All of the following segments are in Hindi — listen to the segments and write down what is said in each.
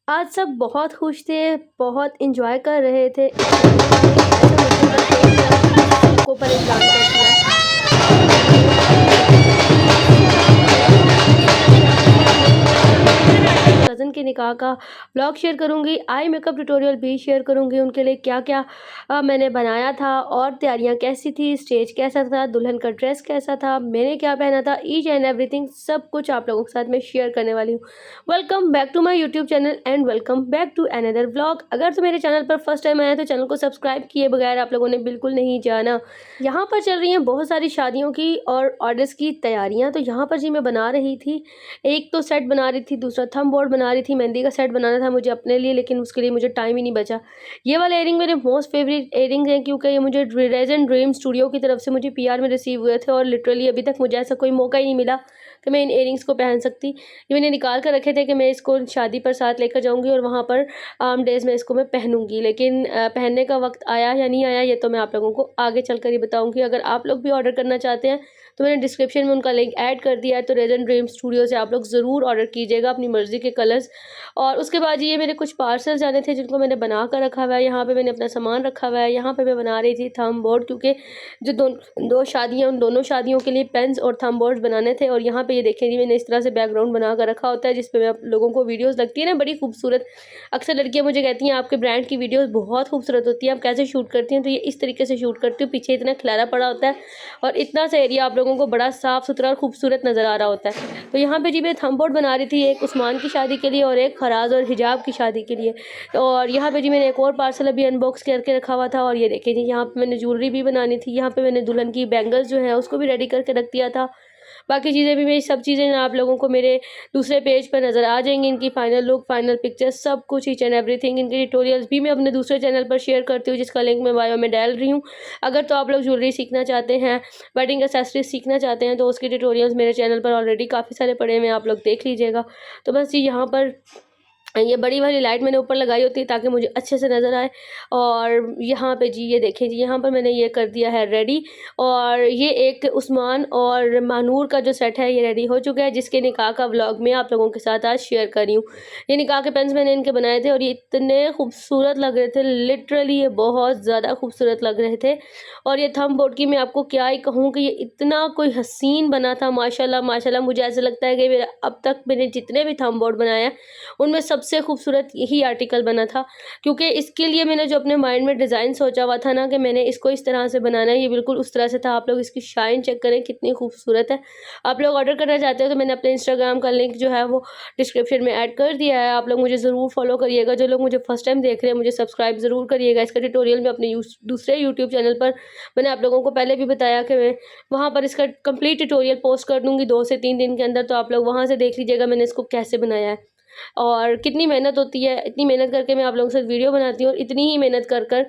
आज सब बहुत खुश थे, बहुत एन्जॉय कर रहे थे। सबको परेशान कर दिया। कज़न के निकाह का व्लॉग शेयर करूँगी, आई मेकअप ट्यूटोरियल भी शेयर करूँगी, उनके लिए क्या-क्या मैंने बनाया था और तैयारियाँ कैसी थी, स्टेज कैसा था, दुल्हन का ड्रेस कैसा था, मैंने क्या पहना था, ईच एंड एवरीथिंग सब कुछ आप लोगों के साथ मैं शेयर करने वाली हूँ। Welcome back to my YouTube channel and welcome back to another vlog. अगर तो मेरे चैनल पर फर्स्ट टाइम आया तो चैनल को सब्सक्राइब किए बगैर आप लोगों ने बिल्कुल नहीं जाना। यहाँ पर चल रही हैं बहुत सारी शादियों की और ऑर्डर्स की तैयारियाँ, तो यहाँ पर जी मैं बना रही थी। एक तो सेट बना रही थी, दूसरा थंब बोर्ड बना रही थी, मेहंदी का सेट बनाना था मुझे अपने लिए, लेकिन उसके लिए मुझे टाइम ही नहीं बचा। ये वाले इयरिंग मेरे मोस्ट फेवरेट इयरिंग्स हैं, क्योंकि ये मुझे रेज़न ड्रीम स्टूडियो की तरफ से मुझे पीआर में रिसीव हुए थे और लिटरली अभी तक मुझे ऐसा कोई मौका ही नहीं मिला कि मैं इन इयरिंग्स को पहन सकती। ये मैंने निकाल कर रखे थे कि मैं इसको शादी पर साथ लेकर जाऊँगी और वहाँ पर आम डेज़ में इसको मैं पहनूँगी, लेकिन पहनने का वक्त आया या नहीं आया ये तो मैं आप लोगों को आगे चलकर ही बताऊँगी। अगर आप लोग भी ऑर्डर करना चाहते हैं तो मैंने डिस्क्रिप्शन में उनका लिंक ऐड कर दिया है, तो रेज़न ड्रीम स्टूडियो से आप लोग ज़रूर ऑर्डर कीजिएगा अपनी मर्ज़ी के कलर्स। और उसके बाद ये मेरे कुछ पार्सल्स आने थे जिनको मैंने बना कर रखा हुआ है। यहाँ पे मैंने अपना सामान रखा हुआ है। यहाँ पे मैं बना रही थी थंब बोर्ड, क्योंकि जो दो शादियाँ, उन दोनों शादियों के लिए पेन्स और थंब बोर्ड्स बनाने थे। और यहाँ पे ये देखें जी, मैंने इस तरह से बैकग्राउंड बना कर रखा होता है जिस पे मैं आप लोगों को वीडियोज़ लगती है ना बड़ी खूबसूरत। अक्सर लड़कियाँ मुझे कहती हैं आपके ब्रांड की वीडियोज़ बहुत खूबसूरत होती है, आप कैसे शूट करती हैं? तो ये इस तरीके से शूट करती हूँ। पीछे इतना खिलारा पड़ा होता है और इतना सा एरिया आप लोगों को बड़ा साफ़ सुथरा और खूबसूरत नज़र आ रहा होता है। तो यहाँ पे जी मैं थंब बोर्ड बना रही थी, एक उस्मान की शादी के लिए और एक फराज़ और हिजाब की शादी के लिए। और यहाँ पे जी मैंने एक और पार्सल अभी अनबॉक्स करके रखा हुआ था। और ये देखिए जी, यहाँ पे मैंने ज्वेलरी भी बनानी थी। यहाँ पे मैंने दुल्हन की बैंगल्स जो है उसको भी रेडी करके रख दिया था। बाकी चीज़ें भी, मेरी सब चीज़ें आप लोगों को मेरे दूसरे पेज पर नज़र आ जाएंगी। इनकी फाइनल लुक, फाइनल पिक्चर्स, सब कुछ ईच एंड एवरीथिंग। इनके ट्यूटोरियल्स भी मैं अपने दूसरे चैनल पर शेयर करती हूँ, जिसका लिंक मैं बायो में डाल रही हूँ। अगर तो आप लोग ज्वेलरी सीखना चाहते हैं, वेडिंग एक्सेसरीज सीखना चाहते हैं, तो उसके ट्यूटोरियल्स मेरे चैनल पर ऑलरेडी काफ़ी सारे पड़े हुए हैं, आप लोग देख लीजिएगा। तो बस जी, यहाँ पर ये बड़ी वाली लाइट मैंने ऊपर लगाई होती है ताकि मुझे अच्छे से नज़र आए। और यहाँ पे जी ये देखें जी, यहाँ पर मैंने ये कर दिया है रेडी। और ये एक उस्मान और मानूर का जो सेट है ये रेडी हो चुका है, जिसके निकाह का व्लॉग मैं आप लोगों के साथ आज शेयर कर रही हूँ। ये निकाह के पेन्स मैंने इनके बनाए थे और ये इतने खूबसूरत लग रहे थे, लिटरली ये बहुत ज़्यादा खूबसूरत लग रहे थे। और ये थंब बोर्ड की मैं आपको क्या ही कहूँ कि ये इतना कोई हसीन बना था, माशाल्लाह माशाल्लाह। मुझे ऐसा लगता है कि मेरा अब तक मैंने जितने भी थंब बोर्ड बनाए हैं उनमें सबसे खूबसूरत यही आर्टिकल बना था, क्योंकि इसके लिए मैंने जो अपने माइंड में डिज़ाइन सोचा हुआ था ना कि मैंने इसको इस तरह से बनाना है, ये बिल्कुल उस तरह से था। आप लोग इसकी शाइन चेक करें कितनी खूबसूरत है। आप लोग ऑर्डर करना चाहते हो तो मैंने अपने इंस्टाग्राम का लिंक जो है वो डिस्क्रिप्शन में ऐड कर दिया है, आप लोग मुझे ज़रूर फॉलो करिएगा। जो लोग मुझे फर्स्ट टाइम देख रहे हैं मुझे सब्सक्राइब ज़रूर करिएगा। इसका ट्यूटोरियल मैं अपने दूसरे यूट्यूब चैनल पर, मैंने आप लोगों को पहले भी बताया कि मैं वहाँ पर इसका कंप्लीट ट्यूटोरियल पोस्ट कर दूँगी 2 से 3 दिन के अंदर, तो आप लोग वहाँ से देख लीजिएगा मैंने इसको कैसे बनाया है और कितनी मेहनत होती है। इतनी मेहनत करके मैं आप लोगों के साथ वीडियो बनाती हूँ और इतनी ही मेहनत कर कर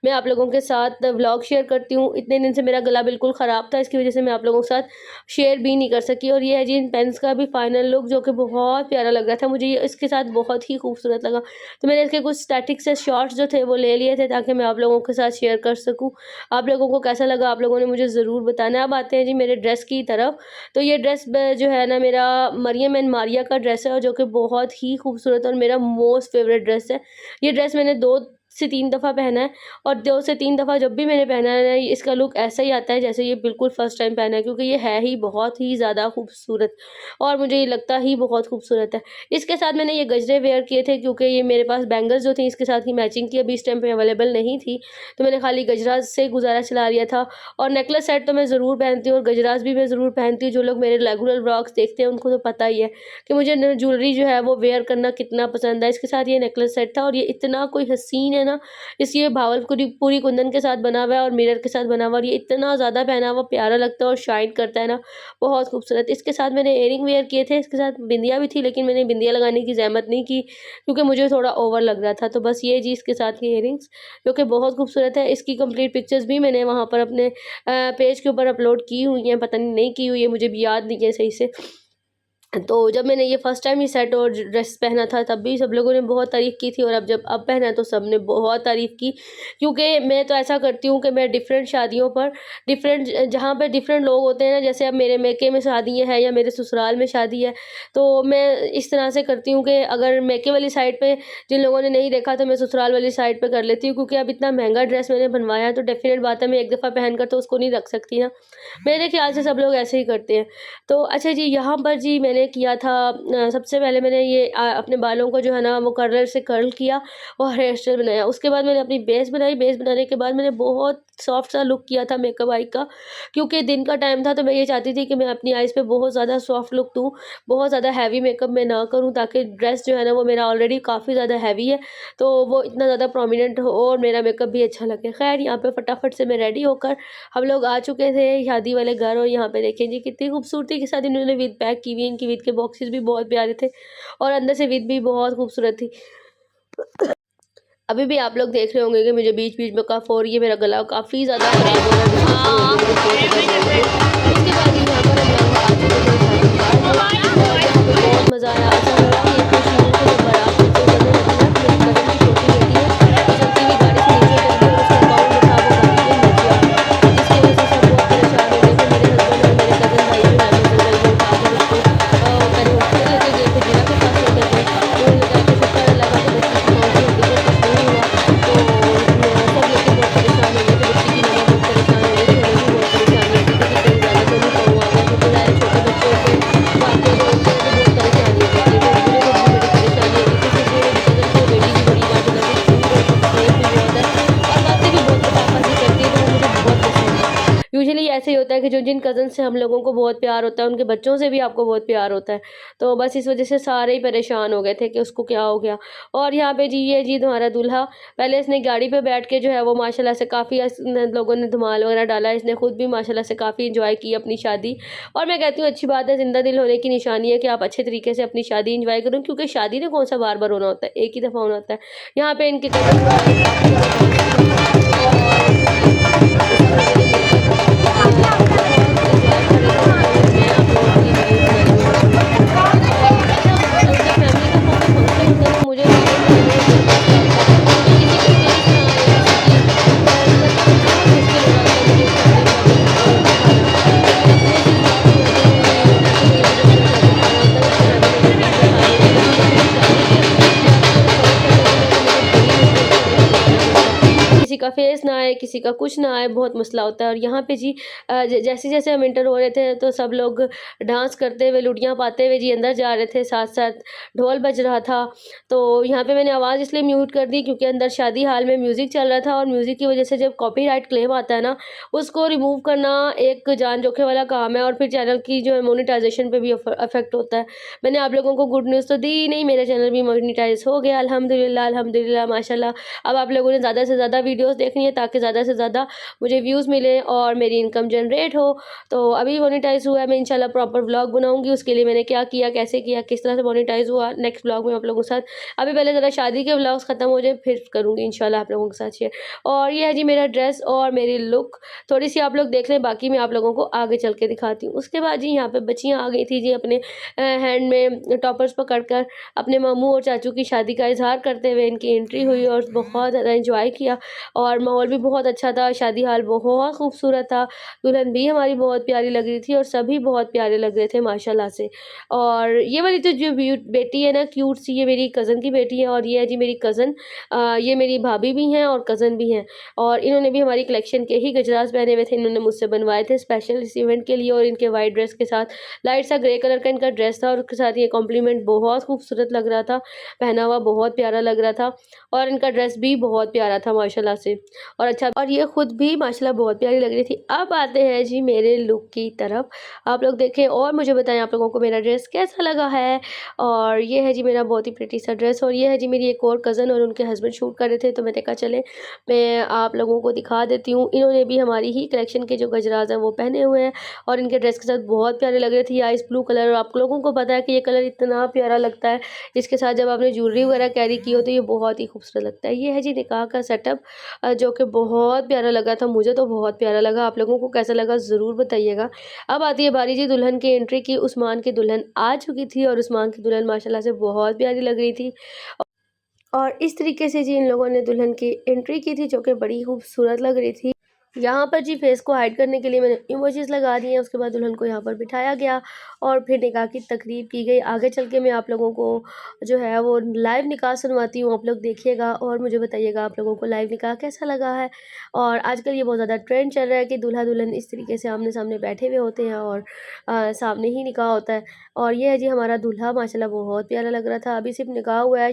मैं आप लोगों के साथ व्लॉग शेयर करती हूँ। इतने दिन से मेरा गला बिल्कुल ख़राब था, इसकी वजह से मैं आप लोगों के साथ शेयर भी नहीं कर सकी। और ये है जी इन पेन्स का भी फाइनल लुक, जो कि बहुत प्यारा लग रहा था मुझे, ये इसके साथ बहुत ही खूबसूरत लगा। तो मैंने इसके कुछ स्टैटिक से शॉट्स जो थे वो ले लिए थे ताकि मैं आप लोगों के साथ शेयर कर सकूँ। आप लोगों को कैसा लगा आप लोगों ने मुझे ज़रूर बताना। अब आते हैं जी मेरे ड्रेस की तरफ। तो ये ड्रेस जो है ना, मेरा मरियम एंड मारिया का ड्रेस है और जो कि बहुत ही खूबसूरत और मेरा मोस्ट फेवरेट ड्रेस है। ये ड्रेस मैंने 2 से 3 दफ़ा पहना है और 2 से 3 दफ़ा जब भी मैंने पहना है ना, इसका लुक ऐसा ही आता है जैसे ये बिल्कुल फ़र्स्ट टाइम पहना है, क्योंकि ये है ही बहुत ही ज़्यादा खूबसूरत और मुझे ये लगता ही बहुत खूबसूरत है। इसके साथ मैंने ये गजरे वेयर किए थे, क्योंकि ये मेरे पास बैंगल्स जो थी इसके साथ ही मैचिंग की अभी इस टाइम पे अवेलेबल नहीं थी, तो मैंने खाली गजरा से गुज़ारा चला लिया था। और नेकलेस सेट तो मैं ज़रूर पहनती हूँ और गजरास भी मैं ज़रूर पहनती हूँ। जो लोग मेरे रेगुलर व्लॉग्स देखते हैं उनको तो पता ही है कि मुझे न ज्वेलरी जो है वो वेयर करना कितना पसंद है। इसके साथ ये नेकलेस सेट था और ये इतना कोई हसीन है ना, ये भावलपुरी पूरी कुंदन के साथ बना हुआ है और मिरर के साथ बना हुआ है और ये इतना ज़्यादा पहना हुआ प्यारा लगता है और शाइन करता है ना, बहुत खूबसूरत। इसके साथ मैंने इयरिंग वेयर किए थे, इसके साथ बिंदिया भी थी, लेकिन मैंने बिंदिया लगाने की ज़हमत नहीं की क्योंकि मुझे थोड़ा ओवर लग रहा था। तो बस ये जी इसके साथ की इयरिंग्स जो कि बहुत खूबसूरत है। इसकी कंप्लीट पिक्चर्स भी मैंने वहाँ पर अपने पेज के ऊपर अपलोड की हुई हैं, पता नहीं की हुई है, मुझे भी याद नहीं है सही से। तो जब मैंने ये फ़र्स्ट टाइम ये सेट और ड्रेस पहना था तब भी सब लोगों ने बहुत तारीफ़ की थी, और अब पहना तो सबने बहुत तारीफ़ की। क्योंकि मैं तो ऐसा करती हूँ कि मैं डिफरेंट शादियों पर जहाँ पे डिफरेंट लोग होते हैं ना, जैसे अब मेरे मेके में शादी है या मेरे ससुराल में शादी है, तो मैं इस तरह से करती हूँ कि अगर मेके वाली साइड पे जिन लोगों ने नहीं देखा तो मैं ससुराल वाली साइड पे कर लेती हूँ, क्योंकि अब इतना महँगा ड्रेस मैंने बनवाया है तो डेफ़िनेट बात है मैं एक दफ़ा पहनकर तो उसको नहीं रख सकती ना। मेरे ख़्याल से सब लोग ऐसे ही करते हैं। तो अच्छा जी, यहाँ पर जी मैंने किया था सबसे पहले मैंने ये अपने बालों को जो है ना वो कर्लर से कर्ल किया और हेयर स्टाइल बनाया। उसके बाद मैंने अपनी बेस बनाई, बेस बनाने के बाद मैंने बहुत सॉफ्ट सा लुक किया था मेकअप आई का, क्योंकि दिन का टाइम था तो मैं ये चाहती थी कि मैं अपनी आइज़ पे बहुत ज़्यादा सॉफ्ट लुक दूँ, बहुत ज़्यादा हैवी मेकअप मैं ना करूँ, ताकि ड्रेस जो है ना वो मेरा ऑलरेडी काफ़ी ज़्यादा हैवी है, तो वो इतना ज़्यादा प्रोमिनेंट हो और मेरा मेकअप भी अच्छा लगे। खैर यहाँ पे फटाफट से मैं रेडी होकर हम लोग आ चुके थे शादी वाले घर, और यहाँ पे देखें जी कितनी खूबसूरती के साथ इन्होंने विग पैक की हुई है। इनकी विग के बॉक्सेस भी बहुत प्यारे थे और अंदर से विग भी बहुत खूबसूरत थी। अभी भी आप लोग देख रहे होंगे कि मुझे बीच-बीच में कफ हो रही है, मेरा गला काफ़ी ज़्यादा खराब हो रहा है, जिसकी वजह से मुझे बहुत ज़्यादा प्रॉब्लम है। उसके बाद यहाँ पर हम लोग आ चुके थे शादी पार्क में, और यहाँ पे बहुत मज़ा आया। ऐसा लगा कि इतनी शुरू से जब बारात निकलने लगी ना, तो मेरी कज़न की छोटी बेटी है, वो चलती हुई गाड़ी से नीचे उतर गई और उसका पाँव जो था वो गाड़ी पे लग गया, जिसकी वजह से सब बहुत परेशान हो गए थे। मेरे हस्बैंड और मेरे कज़न भाई जो है वो जल्दी उठाकर उसको पहले हॉस्पिटल लेके गए, फिर जिला के पास लेके गए। उन्होंने कहा कि शुक्र अल्लाह का कि बच्ची की पाँव की हड्डी को कुछ नहीं हुआ। तो सब लेकिन बहुत परेशान हो गए थे, बच्ची की मम्मा बहुत परेशान हो गई थी, हमें भी बहुत परेशानी होती थी कि कहीं ज़्यादा तो नहीं पाँव आ गया, क्योंकि ज़ाहिर है छोटे बच्चे होते हैं, वो आते हैं दौड़ते हैं तो बहुत परेशानी हो जाती है। तो मुझे खुद भी बड़ी परेशानी होती थी, फिर भी मेरी कज़न की बेटी भी बड़ी माशाल्लाह से क्यूट और खूबसूरत भी बहुत है और बातें भी बहुत फटाफट सी करती है, तो वो मुझे बहुत पसंद है। यूजुअली ऐसे ही होता है कि जो जिन कज़न से हम लोगों को बहुत प्यार होता है, उनके बच्चों से भी आपको बहुत प्यार होता है। तो बस इस वज़ह से सारे ही परेशान हो गए थे कि उसको क्या हो गया। और यहाँ पे जी ये जी तुम्हारा दूल्हा, पहले इसने गाड़ी पे बैठ के जो है वो माशाल्लाह से काफ़ी लोगों ने धमाल वगैरह डाला। इसने खुद भी माशाल्लाह से काफ़ी एंजॉय की अपनी शादी, और मैं कहती हूँ अच्छी बात है, ज़िंदा दिल होने की निशानी है कि आप अच्छे तरीके से अपनी शादी एंजॉय करो, क्योंकि शादी ना कौन सा बार बार होना होता है, एक ही दफ़ा होना होता है। यहाँ पे इनके कज़न जो आए काफ़ी ज़्यादा डांस किया और इसमें मैंने मिलकर बहुत एंजॉय करे थे हम लोग। मैं आप लोगों के लिए वीडियोज़ बनाई हुई हैं थोड़ी सी। और अच्छा, जब फैमिली का कोई भी फंक्शन होता है तो मुझे वीडियोज़ बनाने में बहुत मज़ा आता है, क्योंकि किसी की फेस ना आए, किसी की मतलब बहुत मुश्किल हो जाता है मुझे फैमिली व्लॉगिंग दिखाना। क्योंकि अपने जी व्लॉग्स ही होते हैं, हमें ऐसे नहीं है कि जैसे हम घर में खड़े होकर अच्छे हँसी मज़ाक दिखा रहे होते हैं। लेकिन शादी के व्लॉग्स में कवर करने के लिए तो मुझे बड़ी मुश्किल से करना पड़ता है खुद का। किसी का फेस ना आए, किसी का कुछ ना आए, बहुत मसला होता है। और यहाँ पे जी जैसे-जैसे हम एंटर हो रहे थे तो सब लोग डांस करते हुए, लुटियाँ पाते हुए जी अंदर जा रहे थे, साथ-साथ ढोल बज रहा था। तो यहाँ पे मैंने आवाज़ इसलिए म्यूट कर दी क्योंकि अंदर शादी हाल में म्यूज़िक चल रहा था, और म्यूज़िक की वज़ह से जब कॉपीराइट क्लेम आता है ना, उसको रिमूव करना एक जान जोखे वाला काम है, और फिर चैनल की जो है मोनेटाइज़ेशन पे भी इफ़ेक्ट होता है। मैंने आप लोगों को गुड न्यूज़ तो दी ही नहीं, मेरा चैनल भी मोनेटाइज़ हो गया अल्हम्दुलिल्लाह, अल्हम्दुलिल्लाह माशाल्लाह। अब आप लोगों ने ज़्यादा से ज़्यादा वीडियोज़ देखनी है ताकि ज़्यादा से ज़्यादा मुझे व्यूज़ मिलें और मेरी इनकम जनरेट हो। तो अभी मोनेटाइज़ हुआ है, मैं इंशाल्लाह प्रॉपर व्लॉग बनाऊँगी, उसके लिए मैंने क्या किया, कैसे किया, किस तरह से मोनेटाइज़ हुआ, नेक्स्ट व्लॉग में आप लोगों के साथ। अभी पहले ज़रा शादी के व्लॉग्स ख़त्म हो जाए फिर करूँगी इंशाल्लाह आप लोगों के साथ शेयर। और ये है जी मेरा ड्रेस और मेरी लुक, थोड़ी-सी आप लोग देख लें, बाकी मैं आप लोगों को आगे चल के दिखाती हूँ। उसके बाद जी यहाँ पे बच्चियाँ आ गई थी जी अपने हैंड में टॉपर्स पकड़ कर, अपने मामू और चाचू की शादी का इज़हार करते हुए इनकी एंट्री हुई और बहुत ज़्यादा एंजॉय किया, और माहौल भी बहुत अच्छा था, शादी हाल बहुत खूबसूरत था। दुल्हन भी हमारी बहुत प्यारी लग रही थी और सभी बहुत प्यारे लग रहे थे माशाल्लाह से। और ये वाली तो जो बेटी है ना क्यूट सी, ये मेरी कज़न की बेटी है, और ये है जी मेरी कज़न, ये मेरी भाभी भी हैं और कज़न भी हैं, और इन्होंने भी हमारी कलेक्शन के ही गजरास पहने हुए थे। इन्होंने मुझसे बनवाए थे स्पेशल इस इवेंट के लिए, और इनके वाइट ड्रेस के साथ लाइट सा ग्रे कलर का इनका ड्रेस था, और उसके साथ ये कॉम्प्लीमेंट बहुत खूबसूरत लग रहा था, पहना हुआ बहुत प्यारा लग रहा था, और इनका ड्रेस भी बहुत प्यारा था माशाल्लाह से, और अच्छा, और ये खुद भी माशाल्लाह बहुत प्यारी लग रही थी। अब आते हैं जी मेरे लुक की तरफ, आप लोग देखें और मुझे बताएं आप लोगों को मेरा ड्रेस कैसा लगा है। और ये है जी मेरा बहुत ही प्रिटी सा ड्रेस, और ये है जी मेरी एक और कज़न और उनके हस्बैंड शूट कर रहे थे, तो मैंने कहा चले मैं आप लोगों को दिखा देती हूँ। इन्होंने भी हमारी ही कलेक्शन के जो गजराज हैं वो पहने हुए हैं, और इनके ड्रेस के साथ बहुत प्यारे लग रहे थे। आइस ब्लू कलर, और आप लोगों को पता है कि ये कलर इतना प्यारा लगता है, इसके साथ जब आपने ज्वेलरी वगैरह कैरी की हो तो ये बहुत ही खूबसूरत लगता है। ये है जी निकाह का सेटअप, जो कि बहुत प्यारा लगा था। मुझे तो बहुत प्यारा लगा, आप लोगों को कैसा लगा ज़रूर बताइएगा। अब आती है बारी जी दुल्हन की एंट्री की। उस्मान की दुल्हन आ चुकी थी और उस्मान की दुल्हन माशाल्लाह से बहुत प्यारी लग रही थी। और इस तरीके से जी इन लोगों ने दुल्हन की एंट्री की थी, जो कि बड़ी खूबसूरत लग रही थी। यहाँ पर जी फेस को हाइड करने के लिए मैंने इमोजीज़ लगा दिए हैं। उसके बाद दुल्हन को यहाँ पर बिठाया गया और फिर निकाह की तकरीब की गई। आगे चल के मैं आप लोगों को जो है वो लाइव निकाह सुनवाती हूँ, आप लोग देखिएगा और मुझे बताइएगा आप लोगों को लाइव निकाह कैसा लगा है। और आजकल ये बहुत ज़्यादा ट्रेंड चल रहा है कि दूल्हा दुल्हन इस तरीके से आमने-सामने बैठे हुए होते हैं और सामने ही निकाह होता है। और ये है जी हमारा दूल्हा, माशाल्लाह बहुत प्यारा लग रहा था। अभी सिर्फ निकाह हुआ है।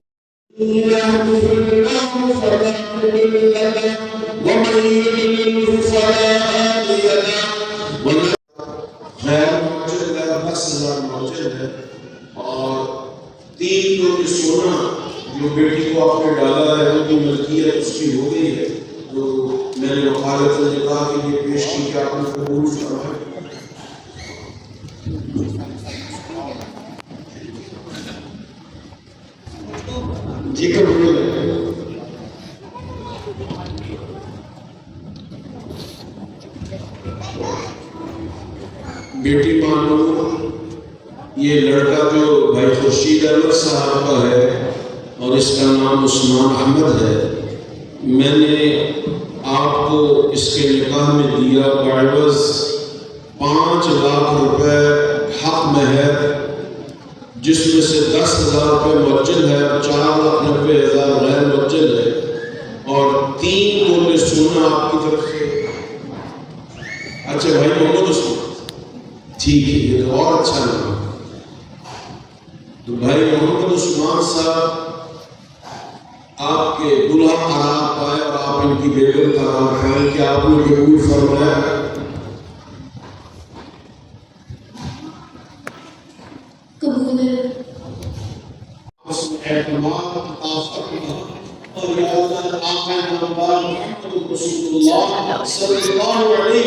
और 3 तोले सोना जो बेटी को आपने डाला है उनकी मलकियत उसकी हो गई है, तो मैंने वकालत निकाह के लिए पेश की कि आपने कबूल फरमाया। जी कबूल है। बेटी मानो ये लड़का जो भाई खुर्शीद अहमद साहब का है और इसका नाम उस्मान अहमद है, मैंने आपको इसके निकाह में दिया बाइवज 5 लाख रुपए हक महर, जिसमें से 10,000 रुपये मुअज्जल है, 4,90,000 गैर मुअज्जल है और 3 तोले सोना आपकी तरफ से। अच्छा भाई मोहम्मद उस्मान, ठीक है, ये तो और अच्छा लगा। तो भाई मोहम्मद उस्मान साहब आपके दुल्हा करार पाए और आप इनकी बेगम करार पाए कि आपने कबूल फरमाया। कबूल है। उसमें एतमाद ताफ़ुक़ और या अल्लाह आका नामदार मुहम्मद रसूलुल्लाह सल्लल्लाहु अलैहि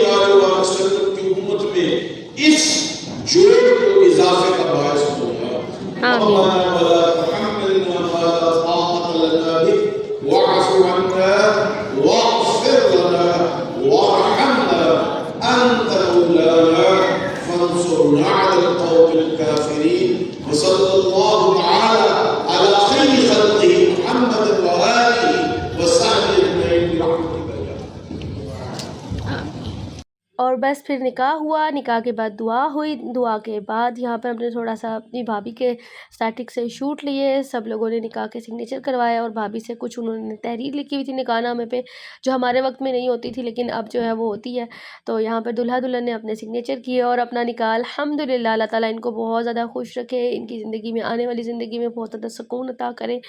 वसल्लम की उम्मत में इस जोड़ को इजाफे का बायस हो गया। और बस फिर निकाह हुआ, निकाह के बाद दुआ हुई, दुआ के बाद यहाँ पर हमने थोड़ा सा अपनी भाभी के स्टैटिक से शूट लिए। सब लोगों ने निकाह के सिग्नेचर करवाया और भाभी से कुछ उन्होंने तहरीर लिखी हुई थी निकाहनामे पे, जो हमारे वक्त में नहीं होती थी लेकिन अब जो है वो होती है। तो यहाँ पर दूल्हा दुल्हन ने अपने सिग्नेचर किए और अपना निकाह अल्हम्दुलिल्लाह, अल्लाह ताला इनको बहुत ज़्यादा खुश रखे, इनकी ज़िंदगी में आने वाली ज़िंदगी में बहुत ज़्यादा सुकून अता करें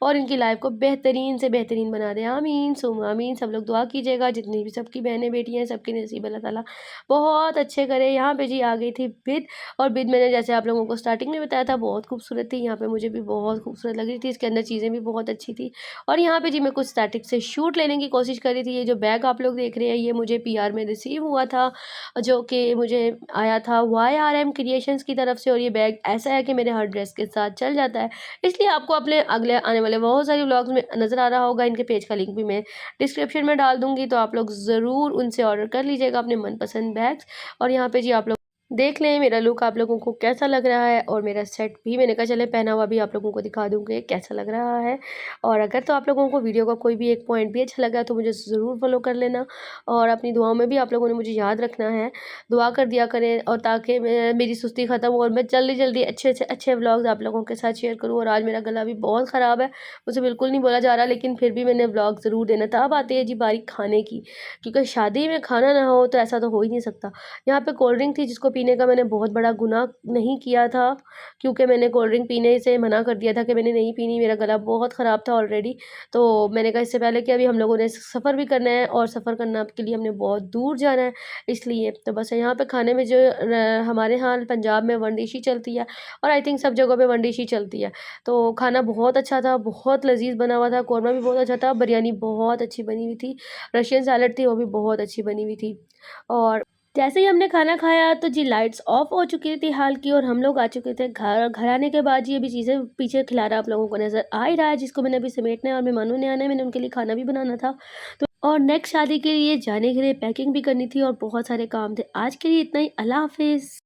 और इनकी लाइफ को बेहतरीन से बेहतरीन बना दें। आमीन सुम आमीन। सब लोग दुआ कीजिएगा, जितनी भी सबकी बहनें बेटियाँ हैं सबकी नसीब अल्लाह ताला बहुत अच्छे करे। यहाँ पे जी आ गई थी बिद, और बिद मैंने जैसे आप लोगों को स्टार्टिंग में बताया था बहुत खूबसूरत थी। यहाँ पे मुझे भी बहुत खूबसूरत लग रही थी, इसके अंदर चीज़ें भी बहुत अच्छी थी। और यहाँ पे जी मैं कुछ स्टैटिक से शूट लेने की कोशिश कर रही थी। ये जो बैग आप लोग देख रहे हैं ये मुझे PR में रिसीव हुआ था, जो कि मुझे आया था YRM क्रिएशंस की तरफ से। और ये बैग ऐसा है कि मेरे हर ड्रेस के साथ चल जाता है, इसलिए आपको अपने अगले आने वाले बहुत सारे व्लॉग्स में नज़र आ रहा होगा। इनके पेज का लिंक भी मैं डिस्क्रिप्शन में डाल दूँगी, तो आप लोग ज़रूर उनसे ऑर्डर कर लीजिएगा अपने मनपसंद बैग्स। और यहाँ पे जी आप लोग देख लें मेरा लुक आप लोगों को कैसा लग रहा है, और मेरा सेट भी मैंने कहा चले पहना हुआ भी आप लोगों को दिखा दूँगी कैसा लग रहा है। और अगर तो आप लोगों को वीडियो का कोई भी एक पॉइंट भी अच्छा लगा तो मुझे ज़रूर फॉलो कर लेना, और अपनी दुआओं में भी आप लोगों ने मुझे याद रखना है, दुआ कर दिया करें, और ताकि मेरी सुस्ती ख़त्म हो और मैं जल्दी जल्दी अच्छे से अच्छे व्लॉग्स आप लोगों के साथ शेयर करूँ। और आज मेरा गला भी बहुत ख़राब है, मुझे बिल्कुल नहीं बोला जा रहा, लेकिन फिर भी मैंने व्लॉग ज़रूर देना था। अब आती है जी बारी खाने की, क्योंकि शादी में खाना ना हो तो ऐसा तो हो ही नहीं सकता। यहाँ पे कोल्ड ड्रिंक थी जिसको पीने का मैंने बहुत बड़ा गुनाह नहीं किया था, क्योंकि मैंने कोल्ड ड्रिंक पीने से मना कर दिया था कि मैंने नहीं पीनी, मेरा गला बहुत ख़राब था ऑलरेडी। तो मैंने कहा इससे पहले कि अभी हम लोगों ने सफ़र भी करना है और सफ़र करना के लिए हमने बहुत दूर जाना है, इसलिए तो बस यहाँ पे खाने में जो हमारे यहाँ पंजाब में वन डिश ही चलती है, और आई थिंक सब जगहों पे वन डिश ही चलती है। तो खाना बहुत अच्छा था, बहुत लजीज बना हुआ था, कौरमा भी बहुत अच्छा था, बिरयानी बहुत अच्छी बनी हुई थी, रशियन सैलड थी वो भी बहुत अच्छी बनी हुई थी। और जैसे ही हमने खाना खाया तो जी लाइट्स ऑफ हो चुकी थी हाल की, और हम लोग आ चुके थे घर। घर आने के बाद जी अभी चीज़ें पीछे खिला रहा आप लोगों को नज़र आ ही रहा है, जिसको मैंने अभी समेटना है और मेहमानों ने आना है, मैंने उनके लिए खाना भी बनाना था। तो और नेक्स्ट शादी के लिए जाने के लिए पैकिंग भी करनी थी और बहुत सारे काम थे। आज के लिए इतना ही। अल्लाह हाफ़िज़।